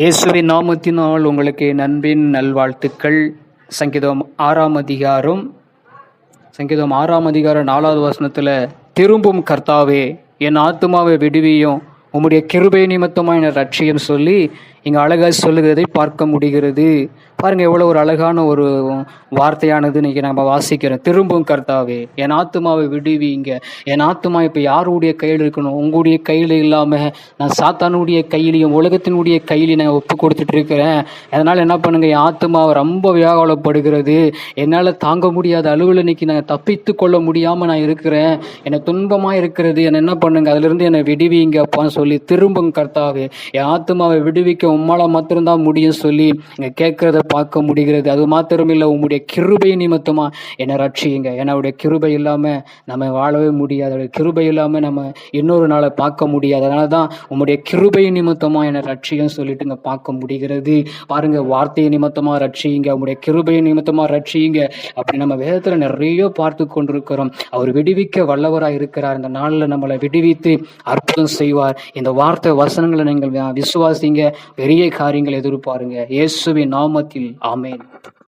இயேசுவின் நாமத்தினால் உங்களுக்கு என் அன்பின் நல்வாழ்த்துக்கள். சங்கீதம் 6 4வது வசனத்துல, திரும்பும் கர்த்தாவே என் ஆத்துமாவை விடுவியும், உம்முடைய கிருபை நிமித்தமாக என்னை ரட்சியும் சொல்லி இங்கே அழகாக சொல்லுகிறதை பார்க்க முடிகிறது. பாருங்க, எவ்வளோ ஒரு அழகான ஒரு வார்த்தையானது இன்னைக்கு நம்ம வாசிக்கிறோம். திரும்பும் கர்த்தாவே என் ஆத்துமாவை விடுவிங்க. என் ஆத்துமா இப்போ யாருடைய கையில் இருக்கணும்? உங்களுடைய கையில் இல்லாமல் நான் சாத்தானுடைய கையிலையும் உலகத்தினுடைய கையிலையும் நான் ஒப்பு கொடுத்துட்டு இருக்கிறேன். அதனால் என்ன பண்ணுங்க, என் ஆத்துமாவை ரொம்ப வியாகுலப்படுகிறது. என்னால் தாங்க முடியாத அளவில் இன்னைக்கு நான் தப்பித்து கொள்ள முடியாமல் நான் இருக்கிறேன். எனக்கு துன்பமாக இருக்கிறது. என்னை என்ன பண்ணுங்க, அதிலிருந்து என்னை விடுவிங்க அப்பான்னு சொல்லி திரும்பும் கர்த்தாவே என் ஆத்துமாவை விடுவிக்க உம்மால மாத்திரம்தான் முடியும் சொல்லி இங்கே கேட்கறத பார்க்க முடிகிறது. அது மாத்திரமில்லை, உம்முடைய கிருபை நிமித்தமா என்னை ரட்சியுங்க. என்னுடைய கிருபை இல்லாமல் நம்ம வாழவே முடியாது. கிருபை இல்லாமல் நம்ம இன்னொரு நாளை பார்க்க முடியாது. அதனால தான் உம்முடைய கிருபை நிமித்தமா என்னை ரட்சியும் சொல்லிட்டு இங்கே பார்க்க முடிகிறது. பாருங்க, வார்த்தையை நிமித்தமா ரட்சியுங்க, உம்முடைய கிருபை நிமித்தமா ரட்சியுங்க அப்படி நம்ம வேதத்தில் நிறைய பார்த்து கொண்டிருக்கிறோம். அவர் விடுவிக்க வல்லவராக இருக்கிறார். இந்த நாளில் நம்மளை விடுவித்து அற்புதம் செய்வார். இந்த வார்த்தை வசனங்களை நீங்கள் விசுவாசிங்க, பெரிய காரியங்களை எதிர்பாருங்க. இயேசுவின் நாமத்தில் ஆமென்.